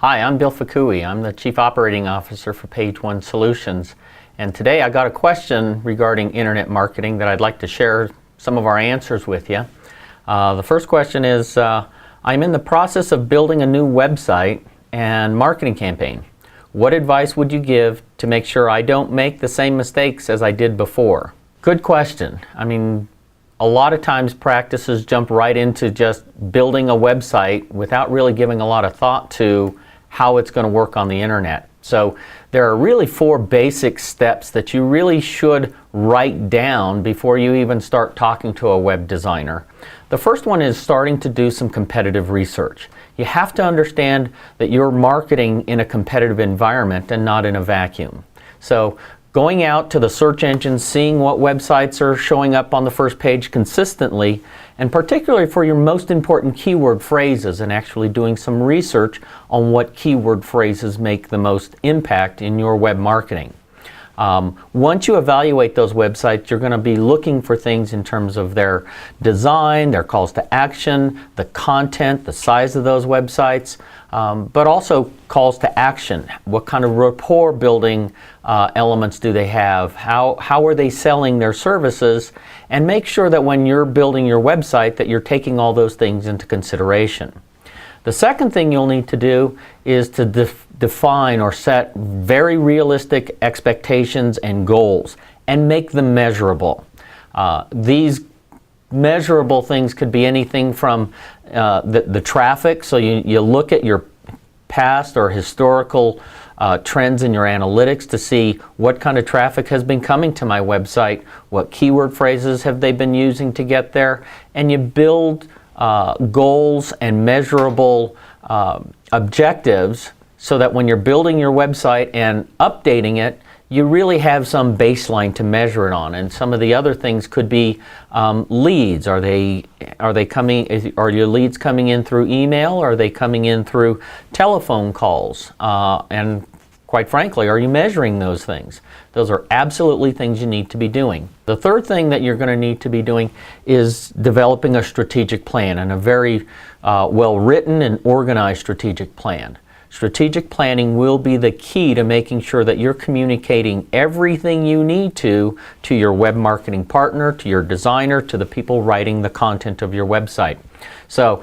Hi, I'm Bill Fakui. I'm the Chief Operating Officer for Page One Solutions. And today I got a question regarding internet marketing that I'd like to share some of our answers with you. The first question is, I'm in the process of building a new website and marketing campaign. What advice would you give to make sure I don't make the same mistakes as I did before? Good question. I mean, a lot of times practices jump right into just building a website without really giving a lot of thought to how it's going to work on the internet. So there are really 4 basic steps that you really should write down before you even start talking to a web designer. The first one is starting to do some competitive research. You have to understand that you're marketing in a competitive environment and not in a vacuum. So going out to the search engines, seeing what websites are showing up on the first page consistently, and particularly for your most important keyword phrases, and actually doing some research on what keyword phrases make the most impact in your web marketing. Once you evaluate those websites, you're going to be looking for things in terms of their design, their calls to action, the content, the size of those websites, but also calls to action. What kind of rapport building elements do they have? How are they selling their services? And make sure that when you're building your website that you're taking all those things into consideration. The second thing you'll need to do is to define or set very realistic expectations and goals and make them measurable. These measurable things could be anything from the traffic, so you look at your past or historical trends in your analytics to see what kind of traffic has been coming to my website, what keyword phrases have they been using to get there, and you build goals and measurable objectives so that when you're building your website and updating it, you really have some baseline to measure it on. And some of the other things could be leads. Are your leads coming in through email? Or are they coming in through telephone calls? And quite frankly, are you measuring those things? Those are absolutely things you need to be doing. The third thing that you're going to need to be doing is developing a strategic plan, and a very well-written and organized strategic plan. Strategic planning will be the key to making sure that you're communicating everything you need to your web marketing partner, to your designer, to the people writing the content of your website. So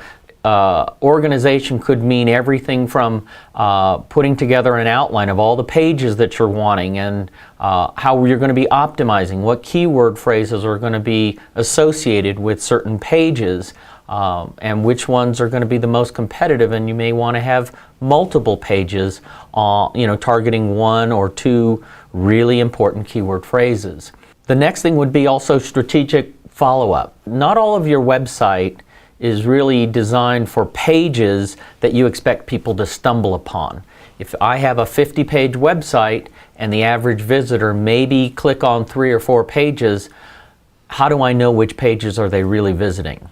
organization could mean everything from putting together an outline of all the pages that you're wanting and how you're going to be optimizing, what keyword phrases are going to be associated with certain pages, and which ones are going to be the most competitive, and you may want to have multiple pages targeting 1 or 2 really important keyword phrases. The next thing would be also strategic follow-up. Not all of your website is really designed for pages that you expect people to stumble upon. If I have a 50-page website and the average visitor maybe click on 3 or 4 pages, how do I know which pages are they really visiting?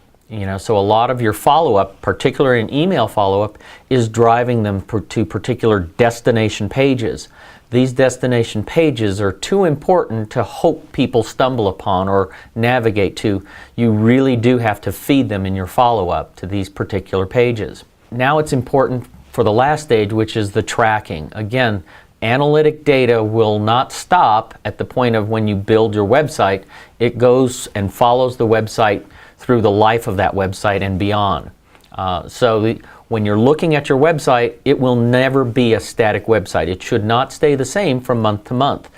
So a lot of your follow-up, particularly in email follow-up, is driving them to particular destination pages. These destination pages are too important to hope people stumble upon or navigate to. You really do have to feed them in your follow-up to these particular pages. Now it's important for the last stage, which is the tracking. Again, analytic data will not stop at the point of when you build your website. It goes and follows the website through the life of that website and beyond. When you're looking at your website, it will never be a static website. It should not stay the same from month to month.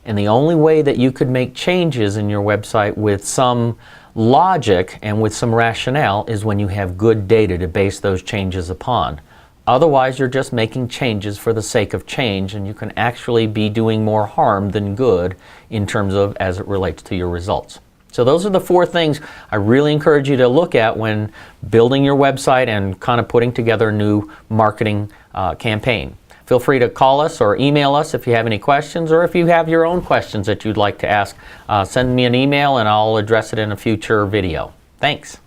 And the only way that you could make changes in your website with some logic and with some rationale is when you have good data to base those changes upon. Otherwise, you're just making changes for the sake of change, and you can actually be doing more harm than good in terms of as it relates to your results. So those are the 4 things I really encourage you to look at when building your website and kind of putting together a new marketing campaign. Feel free to call us or email us if you have any questions, or if you have your own questions that you'd like to ask, send me an email and I'll address it in a future video. Thanks.